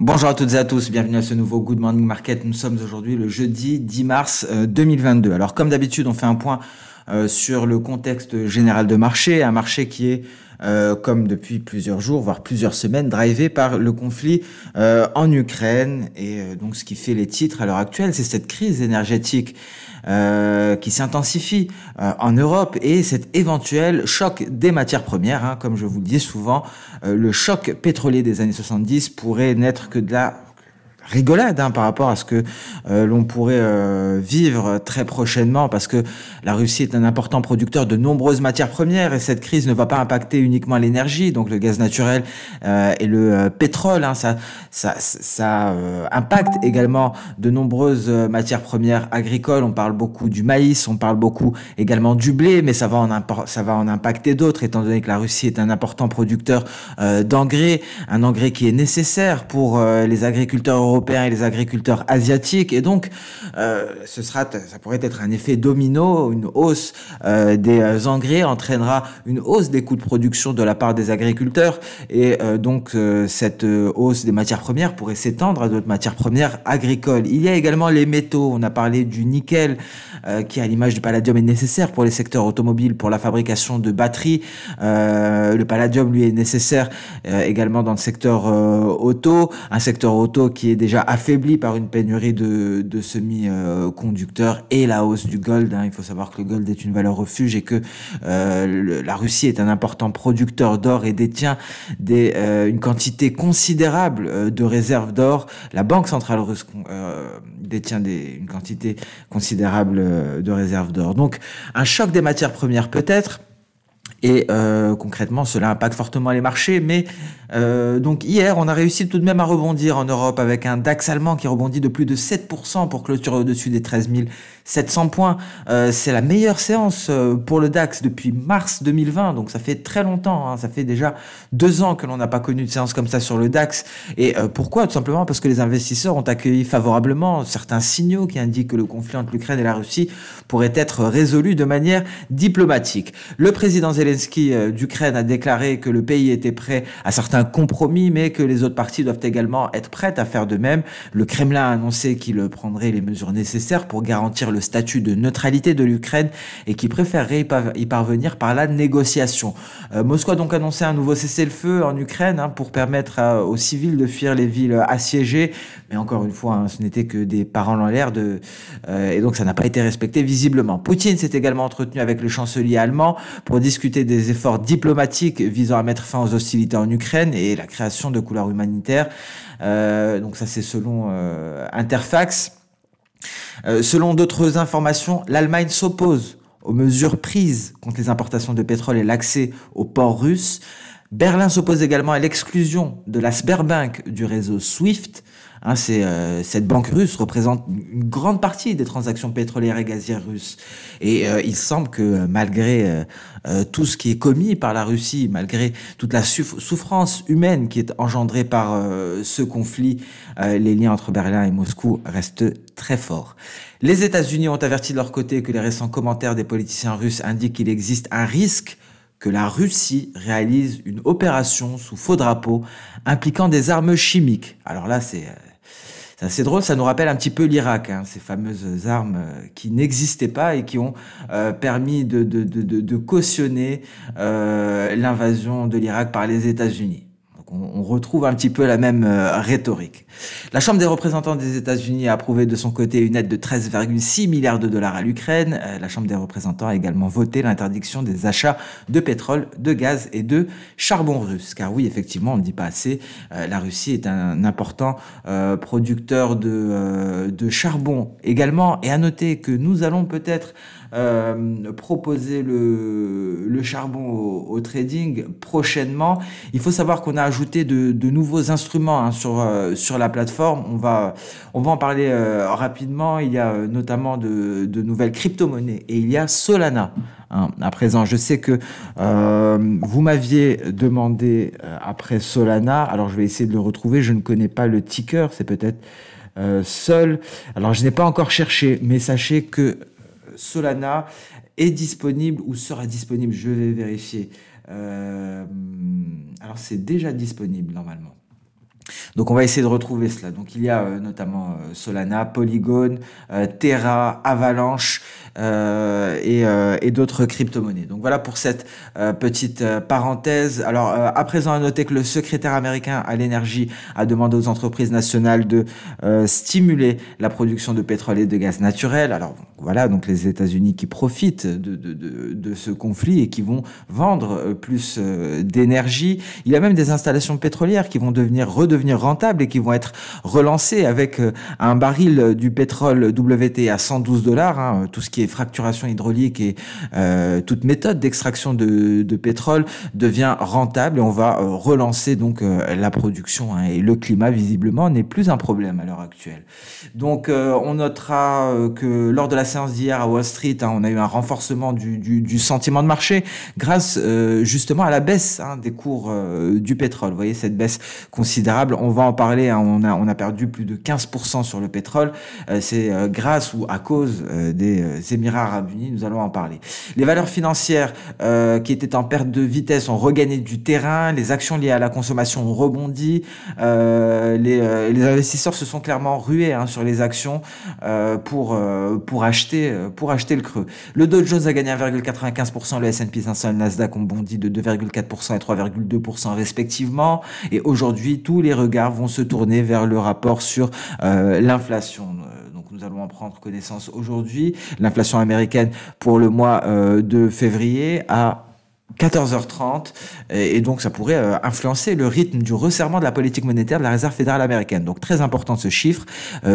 Bonjour à toutes et à tous, bienvenue à ce nouveau Good Morning Market. Nous sommes aujourd'hui le jeudi 10 mars 2022. Alors comme d'habitude, on fait un point sur le contexte général de marché, un marché qui est comme depuis plusieurs jours, voire plusieurs semaines, drivé par le conflit en Ukraine. Et donc ce qui fait les titres à l'heure actuelle, c'est cette crise énergétique qui s'intensifie en Europe et cet éventuel choc des matières premières, hein, comme je vous le dis souvent, le choc pétrolier des années 70 pourrait n'être que de la rigolade par rapport à ce que l'on pourrait vivre très prochainement, parce que la Russie est un important producteur de nombreuses matières premières et cette crise ne va pas impacter uniquement l'énergie, donc le gaz naturel et le pétrole, hein, ça impacte également de nombreuses matières premières agricoles. On parle beaucoup du maïs, on parle beaucoup également du blé, mais ça va en impacter d'autres, étant donné que la Russie est un important producteur d'engrais, un engrais qui est nécessaire pour les agriculteurs européens et les agriculteurs asiatiques. Et donc, ça pourrait être un effet domino. Une hausse des engrais entraînera une hausse des coûts de production de la part des agriculteurs. Et donc, cette hausse des matières premières pourrait s'étendre à d'autres matières premières agricoles. Il y a également les métaux. On a parlé du nickel, qui, à l'image du palladium, est nécessaire pour les secteurs automobiles, pour la fabrication de batteries. Le palladium, lui, est nécessaire également dans le secteur auto. Un secteur auto qui est déjà affaibli par une pénurie de semi-conducteurs et la hausse du gold. Il faut savoir que le gold est une valeur refuge et que la Russie est un important producteur d'or et détient une quantité considérable de réserves d'or. La Banque centrale russe détient une quantité considérable de réserves d'or. Donc, un choc des matières premières peut-être. Et concrètement, cela impacte fortement les marchés. Mais donc hier, on a réussi tout de même à rebondir en Europe avec un DAX allemand qui rebondit de plus de 7% pour clôturer au-dessus des 13 700 points. C'est la meilleure séance pour le DAX depuis mars 2020. Donc ça fait très longtemps, hein. Ça fait déjà 2 ans que l'on n'a pas connu de séance comme ça sur le DAX. Et pourquoi? Tout simplement parce que les investisseurs ont accueilli favorablement certains signaux qui indiquent que le conflit entre l'Ukraine et la Russie pourrait être résolu de manière diplomatique. Le président Zelensky d'Ukraine a déclaré que le pays était prêt à certains compromis, mais que les autres parties doivent également être prêtes à faire de même. Le Kremlin a annoncé qu'il prendrait les mesures nécessaires pour garantir le statut de neutralité de l'Ukraine et qu'il préférerait y parvenir par la négociation. Moscou a donc annoncé un nouveau cessez-le-feu en Ukraine pour permettre aux civils de fuir les villes assiégées. Mais encore une fois, ce n'était que des paroles en l'air et donc ça n'a pas été respecté visiblement. Poutine s'est également entretenu avec le chancelier allemand pour discuter des efforts diplomatiques visant à mettre fin aux hostilités en Ukraine et la création de couloirs humanitaires. Donc ça, c'est selon Interfax. Selon d'autres informations, l'Allemagne s'oppose aux mesures prises contre les importations de pétrole et l'accès aux ports russes. Berlin s'oppose également à l'exclusion de la Sberbank du réseau SWIFT. Cette banque russe représente une grande partie des transactions pétrolières et gazières russes. Et il semble que malgré tout ce qui est commis par la Russie, malgré toute la souffrance humaine qui est engendrée par ce conflit, les liens entre Berlin et Moscou restent très forts. Les États-Unis ont averti de leur côté que les récents commentaires des politiciens russes indiquent qu'il existe un risque que la Russie réalise une opération sous faux drapeau impliquant des armes chimiques. Alors là, c'est assez drôle, ça nous rappelle un petit peu l'Irak, ces fameuses armes qui n'existaient pas et qui ont permis de cautionner l'invasion de l'Irak par les États-Unis. On retrouve un petit peu la même rhétorique. La Chambre des représentants des États-Unis a approuvé de son côté une aide de 13,6 milliards de dollars à l'Ukraine. La Chambre des représentants a également voté l'interdiction des achats de pétrole, de gaz et de charbon russe. Car oui, effectivement, on ne dit pas assez, la Russie est un important producteur de charbon également. Et à noter que nous allons peut-être proposer le charbon au trading prochainement. Il faut savoir qu'on a ajouté de nouveaux instruments sur la plateforme. On va en parler rapidement. Il y a notamment de nouvelles crypto-monnaies et il y a Solana. À présent, je sais que vous m'aviez demandé après Solana. Alors, je vais essayer de le retrouver. Je ne connais pas le ticker. C'est peut-être Sol. Alors, je n'ai pas encore cherché, mais sachez que Solana est disponible ou sera disponible, je vais vérifier. Alors c'est déjà disponible normalement. Donc on va essayer de retrouver cela. Donc il y a notamment Solana, Polygon, Terra, Avalanche et d'autres crypto-monnaies. Donc voilà pour cette petite parenthèse. Alors à présent à noter que le secrétaire américain à l'énergie a demandé aux entreprises nationales de stimuler la production de pétrole et de gaz naturel. Alors voilà, donc les États-Unis qui profitent de ce conflit et qui vont vendre plus d'énergie. Il y a même des installations pétrolières qui vont redevenir rentables et qui vont être relancées avec un baril du pétrole WTI à $112, hein, tout ce qui est fracturation hydraulique et toute méthode d'extraction de pétrole devient rentable et on va relancer donc la production, hein, et le climat visiblement n'est plus un problème à l'heure actuelle. Donc on notera que lors de la séance d'hier à Wall Street, hein, on a eu un renforcement du sentiment de marché grâce justement à la baisse, hein, des cours du pétrole. Vous voyez cette baisse considérable, on va en parler, hein, on a perdu plus de 15% sur le pétrole, c'est grâce ou à cause des Émirats Arabes Unis, nous allons en parler. Les valeurs financières qui étaient en perte de vitesse ont regagné du terrain, les actions liées à la consommation ont rebondi, les investisseurs se sont clairement rués, hein, sur les actions pour acheter le creux. Le Dow Jones a gagné 1,95%, le S&P 500 et le Nasdaq ont bondi de 2,4% et 3,2% respectivement, et aujourd'hui tous les regards vont se tourner vers le rapport sur l'inflation. Donc nous allons en prendre connaissance aujourd'hui. L'inflation américaine pour le mois de février à 14h30, et donc ça pourrait influencer le rythme du resserrement de la politique monétaire de la Réserve fédérale américaine. Donc très important ce chiffre,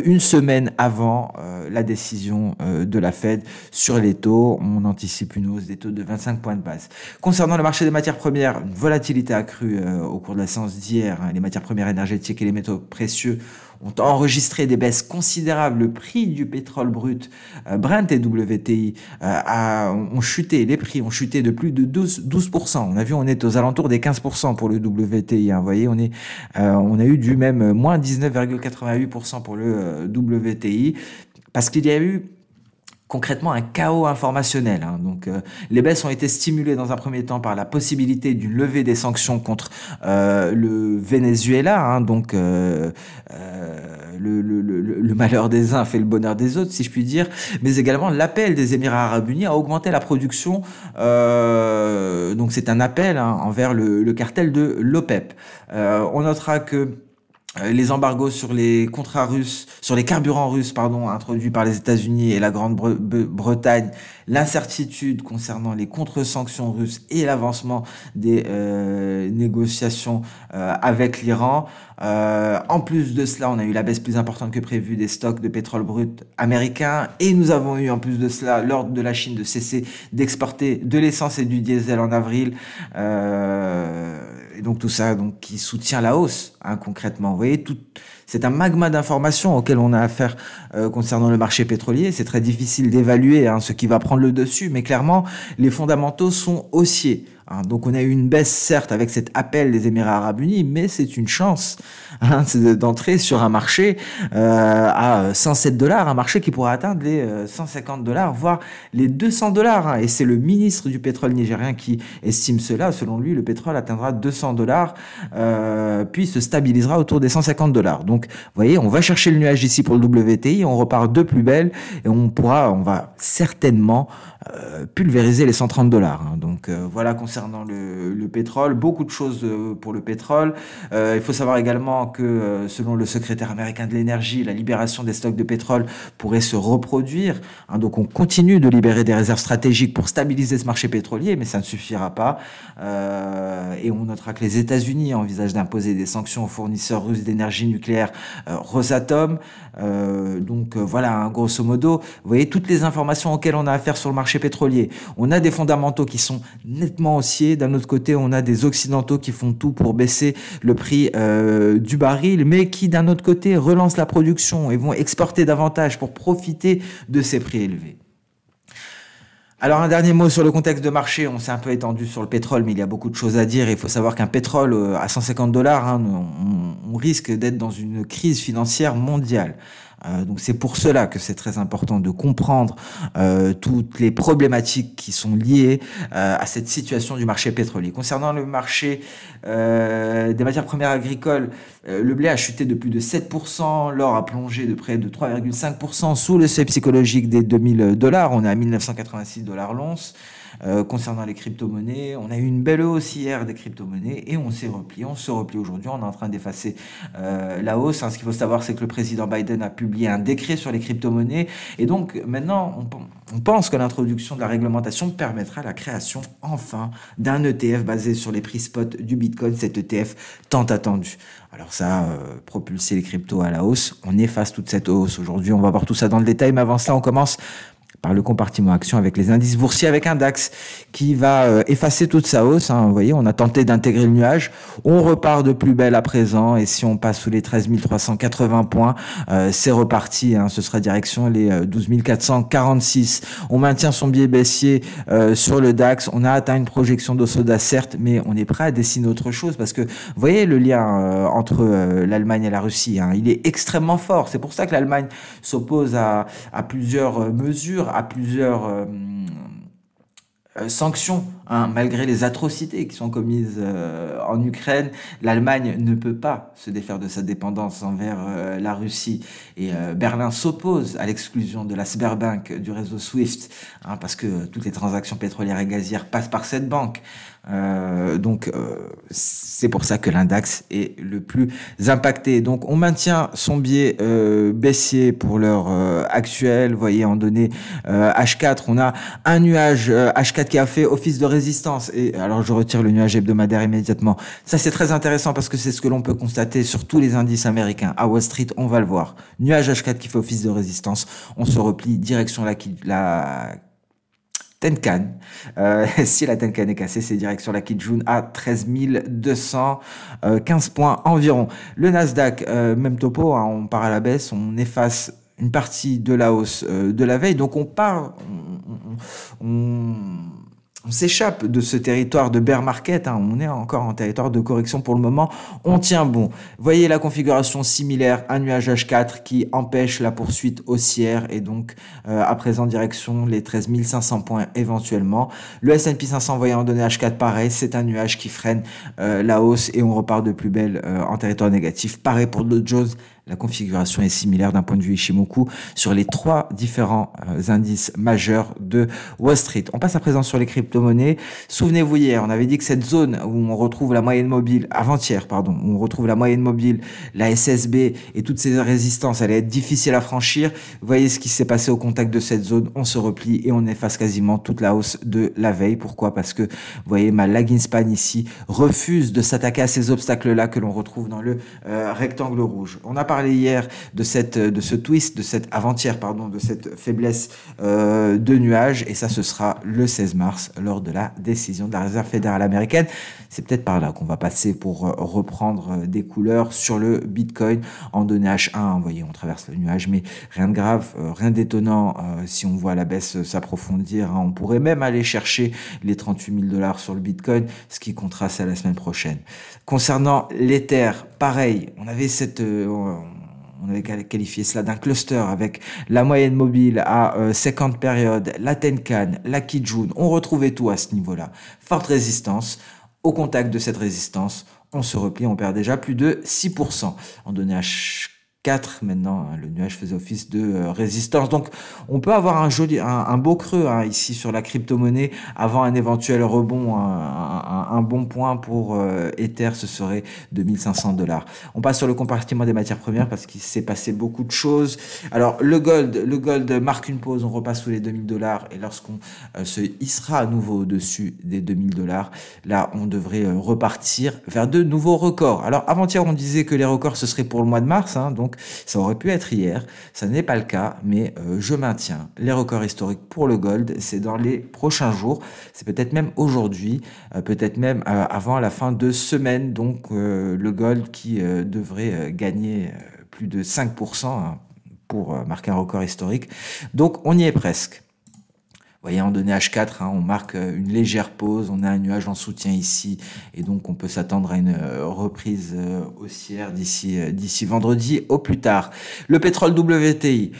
une semaine avant la décision de la Fed sur les taux. On anticipe une hausse des taux de 25 points de base. Concernant le marché des matières premières, une volatilité accrue au cours de la séance d'hier. Les matières premières énergétiques et les métaux précieux ont enregistré des baisses considérables. Le prix du pétrole brut, Brent et WTI, ont chuté. Les prix ont chuté de plus de 12%. On a vu, on est aux alentours des 15% pour le WTI. Hein. Vous voyez, on a eu du même moins 19,88% pour le WTI, parce qu'il y a eu concrètement un chaos informationnel. Hein. Donc, les baisses ont été stimulées dans un premier temps par la possibilité d'une levée des sanctions contre le Venezuela. Hein. Donc, le malheur des uns fait le bonheur des autres, si je puis dire, mais également l'appel des Émirats Arabes Unis à augmenter la production. Donc, c'est un appel, hein, envers le cartel de l'OPEP. On notera que les embargos sur les contrats russes, sur les carburants russes, pardon, introduits par les États-Unis et la Grande-Bretagne, l'incertitude concernant les contre-sanctions russes et l'avancement des négociations avec l'Iran. En plus de cela, on a eu la baisse plus importante que prévue des stocks de pétrole brut américains, et nous avons eu en plus de cela l'ordre de la Chine de cesser d'exporter de l'essence et du diesel en avril. Et donc tout ça, donc, qui soutient la hausse, hein, concrètement. Vous voyez, c'est un magma d'informations auquel on a affaire concernant le marché pétrolier. C'est très difficile d'évaluer, hein, ce qui va prendre le dessus, mais clairement, les fondamentaux sont haussiers. Hein. Donc on a eu une baisse, certes, avec cet appel des Émirats Arabes Unis, mais c'est une chance, hein, d'entrer sur un marché à $107, un marché qui pourrait atteindre les $150, voire les $200. Hein. Et c'est le ministre du pétrole nigérien qui estime cela. Selon lui, le pétrole atteindra $200, puis se stabilisera autour des $150. Donc, vous voyez, on va chercher le nuage ici pour le WTI, on repart de plus belle, et on va certainement pulvériser les $130. Hein. Donc voilà concernant le pétrole, beaucoup de choses pour le pétrole. Il faut savoir également que selon le secrétaire américain de l'énergie, la libération des stocks de pétrole pourrait se reproduire. Hein. Donc on continue de libérer des réserves stratégiques pour stabiliser ce marché pétrolier, mais ça ne suffira pas. Et on notera que les États-Unis envisagent d'imposer des sanctions aux fournisseurs russes d'énergie nucléaire, Rosatom. Donc voilà, hein, grosso modo, vous voyez toutes les informations auxquelles on a affaire sur le marché pétrolier. On a des fondamentaux qui sont nettement haussiers. D'un autre côté, on a des occidentaux qui font tout pour baisser le prix du baril, mais qui d'un autre côté relancent la production et vont exporter davantage pour profiter de ces prix élevés. Alors un dernier mot sur le contexte de marché. On s'est un peu étendu sur le pétrole, mais il y a beaucoup de choses à dire. Il faut savoir qu'un pétrole à $150, hein, on risque d'être dans une crise financière mondiale. Donc c'est pour cela que c'est très important de comprendre toutes les problématiques qui sont liées à cette situation du marché pétrolier. Concernant le marché des matières premières agricoles, le blé a chuté de plus de 7%, l'or a plongé de près de 3,5% sous le seuil psychologique des $2000. On est à 1986 l'once. Concernant les crypto-monnaies, on a eu une belle hausse hier des crypto-monnaies et on s'est replié. On se replie aujourd'hui. On est en train d'effacer la hausse. Ce qu'il faut savoir, c'est que le président Biden a publié un décret sur les crypto-monnaies. Et donc, maintenant, on pense que l'introduction de la réglementation permettra la création, enfin, d'un ETF basé sur les prix spot du Bitcoin, cet ETF tant attendu. Alors ça a propulsé les cryptos à la hausse. On efface toute cette hausse aujourd'hui. On va voir tout ça dans le détail. Mais avant cela, on commence par le compartiment action avec les indices boursiers, avec un DAX qui va effacer toute sa hausse. Vous voyez, on a tenté d'intégrer le nuage. On repart de plus belle à présent. Et si on passe sous les 13 380 points, c'est reparti. Ce sera direction les 12 446. On maintient son biais baissier sur le DAX. On a atteint une projection d'Osoda, certes, mais on est prêt à dessiner autre chose parce que, vous voyez, le lien entre l'Allemagne et la Russie, il est extrêmement fort. C'est pour ça que l'Allemagne s'oppose à plusieurs mesures, à plusieurs sanctions, malgré les atrocités qui sont commises en Ukraine. L'Allemagne ne peut pas se défaire de sa dépendance envers la Russie et Berlin s'oppose à l'exclusion de la Sberbank du réseau SWIFT, parce que toutes les transactions pétrolières et gazières passent par cette banque. Donc c'est pour ça que l'index est le plus impacté. Donc on maintient son biais baissier pour l'heure actuelle. Vous voyez, en données H4, on a un nuage H4 qui a fait office de résistance. Et alors je retire le nuage hebdomadaire immédiatement. Ça c'est très intéressant parce que c'est ce que l'on peut constater sur tous les indices américains. À Wall Street, on va le voir. Nuage H4 qui fait office de résistance. On se replie direction la Tenkan. Si la Tenkan est cassée, c'est direction la Kijun à 13 215 points environ. Le Nasdaq, même topo, on part à la baisse, on efface une partie de la hausse de la veille. Donc on part, on s'échappe de ce territoire de bear market, on est encore en territoire de correction pour le moment, on tient bon. Voyez la configuration similaire, un nuage H4 qui empêche la poursuite haussière et donc à présent direction les 13 500 points éventuellement. Le S&P 500, voyez en données H4 pareil, c'est un nuage qui freine la hausse et on repart de plus belle en territoire négatif. Pareil pour le Dow Jones. La configuration est similaire d'un point de vue Ishimoku sur les trois différents indices majeurs de Wall Street. On passe à présent sur les crypto-monnaies. Souvenez-vous, hier, on avait dit que cette zone où on retrouve la moyenne mobile, avant-hier, pardon, où on retrouve la moyenne mobile, la SSB et toutes ces résistances allaient être difficiles à franchir. Vous voyez ce qui s'est passé au contact de cette zone. On se replie et on efface quasiment toute la hausse de la veille. Pourquoi? Parce que, vous voyez, ma lagging span ici refuse de s'attaquer à ces obstacles-là que l'on retrouve dans le rectangle rouge. On a parlé hier de ce twist, de cette avant-hier, pardon, de cette faiblesse de nuages, et ça ce sera le 16 mars lors de la décision de la Réserve fédérale américaine. C'est peut-être par là qu'on va passer pour reprendre des couleurs sur le Bitcoin en données H1. Vous voyez, on traverse le nuage, mais rien de grave, rien d'étonnant si on voit la baisse s'approfondir. On pourrait même aller chercher les 38 000 $ sur le Bitcoin, ce qui comptera ça la semaine prochaine. Concernant l'Ether, pareil, on avait qualifié cela d'un cluster avec la moyenne mobile à 50 périodes, la Tenkan, la Kijun. On retrouvait tout à ce niveau-là. Forte résistance. Au contact de cette résistance, on se replie, on perd déjà plus de 6%. En données H4, maintenant, le nuage faisait office de résistance. Donc, on peut avoir un beau creux ici sur la crypto-monnaie avant un éventuel rebond. Un bon point pour Ether, ce serait 2500 $. On passe sur le compartiment des matières premières parce qu'il s'est passé beaucoup de choses. Alors, le gold marque une pause. On repasse sous les 2000 $. Et lorsqu'on se hissera à nouveau au-dessus des 2000 $, là, on devrait repartir vers de nouveaux records. Alors, avant-hier, on disait que les records, ce serait pour le mois de mars. Donc, ça aurait pu être hier. Ça n'est pas le cas, mais je maintiens les records historiques pour le gold. C'est dans les prochains jours. C'est peut-être même aujourd'hui, peut-être même avant la fin de semaine. Donc, le gold qui devrait gagner plus de 5% pour marquer un record historique. Donc, on y est presque. voyez, en données H4, hein, on marque une légère pause, on a un nuage en soutien ici, et donc on peut s'attendre à une reprise haussière d'ici vendredi au plus tard. Le pétrole WTI.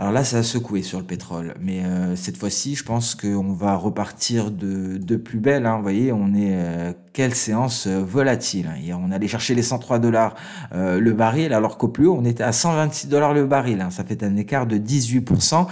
Alors là, ça a secoué sur le pétrole, mais cette fois-ci, je pense qu'on va repartir de plus belle. Hein. Vous voyez, on est quelle séance volatile. Hein. Hier, on allait chercher les 103 dollars le baril, alors qu'au plus haut, on était à 126 dollars le baril. Hein. Ça fait un écart de 18%.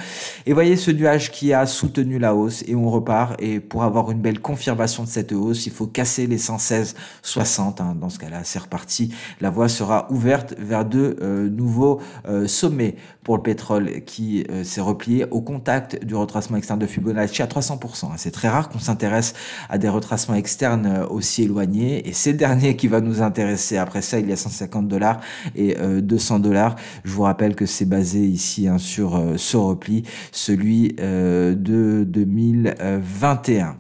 Et voyez ce nuage qui a soutenu la hausse, et on repart. Et pour avoir une belle confirmation de cette hausse, il faut casser les 116,60. Hein. Dans ce cas-là, c'est reparti. La voie sera ouverte vers de nouveaux sommets pour le pétrole qui s'est replié au contact du retracement externe de Fibonacci à 300%. C'est très rare qu'on s'intéresse à des retracements externes aussi éloignés, et c'est le dernier qui va nous intéresser. Après ça, il y a 150 dollars et 200 dollars. Je vous rappelle que c'est basé ici hein, sur ce repli, celui de 2021.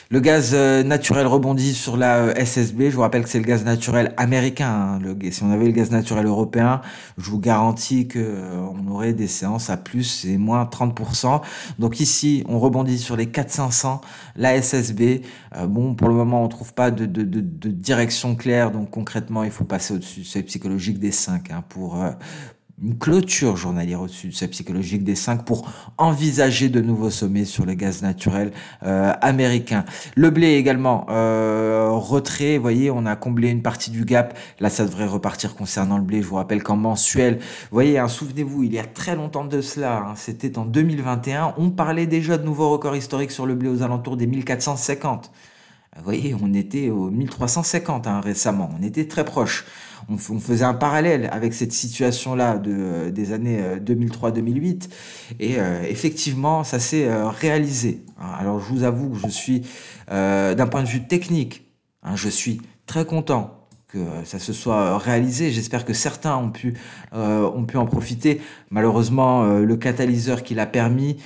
Le gaz naturel rebondit sur la SSB. Je vous rappelle que c'est le gaz naturel américain. Hein. Si on avait le gaz naturel européen, je vous garantis que on aurait des séances à plus et moins 30%. Donc ici, on rebondit sur les 4500. La SSB, bon, pour le moment, on trouve pas de direction claire. Donc concrètement, il faut passer au-dessus du seuil psychologique des 5 hein, pour une clôture journalière au-dessus du seuil psychologique des 5 pour envisager de nouveaux sommets sur le gaz naturel américain. Le blé également, retrait, vous voyez, on a comblé une partie du gap. Là, ça devrait repartir concernant le blé. Je vous rappelle qu'en mensuel, vous voyez, hein, souvenez-vous, il y a très longtemps de cela, hein, c'était en 2021, on parlait déjà de nouveaux records historiques sur le blé aux alentours des 1450. Vous voyez, on était aux 1350 hein, récemment, on était très proche. On faisait un parallèle avec cette situation-là des années 2003-2008 et effectivement, ça s'est réalisé. Alors, je vous avoue que je suis, d'un point de vue technique, hein, je suis très content que ça se soit réalisé. J'espère que certains ont pu en profiter. Malheureusement, le catalyseur qui l'a permis...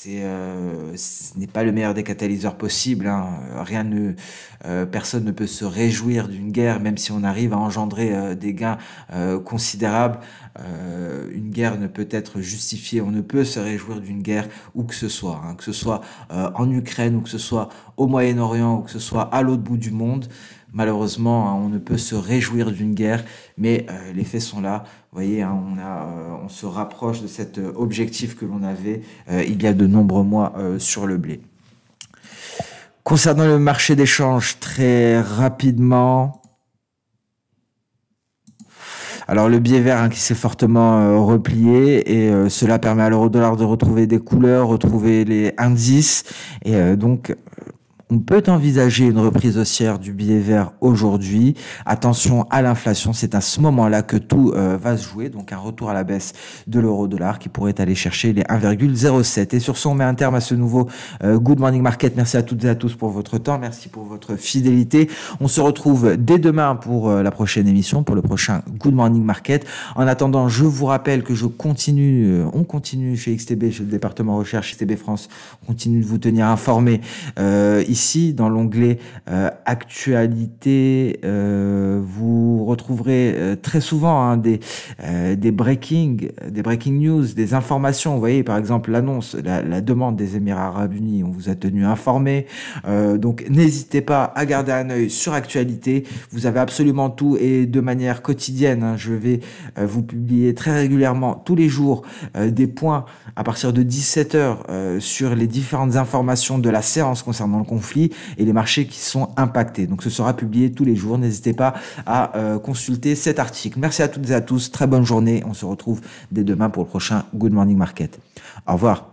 ce n'est pas le meilleur des catalyseurs possibles. Hein. Personne ne peut se réjouir d'une guerre, même si on arrive à engendrer des gains considérables. Une guerre ne peut être justifiée. On ne peut se réjouir d'une guerre où que ce soit, hein, que ce soit en Ukraine, ou que ce soit au Moyen-Orient, ou que ce soit à l'autre bout du monde. Malheureusement, hein, on ne peut se réjouir d'une guerre, mais les faits sont là. Vous voyez, hein, on se rapproche de cet objectif que l'on avait il y a de nombreux mois sur le blé. Concernant le marché d'échange, très rapidement... Alors le biais vert hein, qui s'est fortement replié et cela permet à l'euro-dollar de retrouver des couleurs, retrouver les indices et donc... On peut envisager une reprise haussière du billet vert aujourd'hui. Attention à l'inflation, c'est à ce moment-là que tout va se jouer. Donc un retour à la baisse de l'euro-dollar qui pourrait aller chercher les 1,07. Et sur ce, on met un terme à ce nouveau Good Morning Market. Merci à toutes et à tous pour votre temps. Merci pour votre fidélité. On se retrouve dès demain pour la prochaine émission, pour le prochain Good Morning Market. En attendant, je vous rappelle que on continue chez XTB, chez le département recherche XTB France. On continue de vous tenir informés ici, dans l'onglet actualité, vous retrouverez très souvent hein, des breaking news, des informations. Vous voyez, par exemple, l'annonce, la demande des Émirats Arabes Unis. On vous a tenu informé. Donc, n'hésitez pas à garder un œil sur actualité. Vous avez absolument tout et de manière quotidienne. Hein, je vais vous publier très régulièrement, tous les jours, des points à partir de 17h sur les différentes informations de la séance concernant le conflit et les marchés qui sont impactés. Donc ce sera publié tous les jours. N'hésitez pas à consulter cet article. Merci à toutes et à tous. Très bonne journée. On se retrouve dès demain pour le prochain Good Morning Market. Au revoir.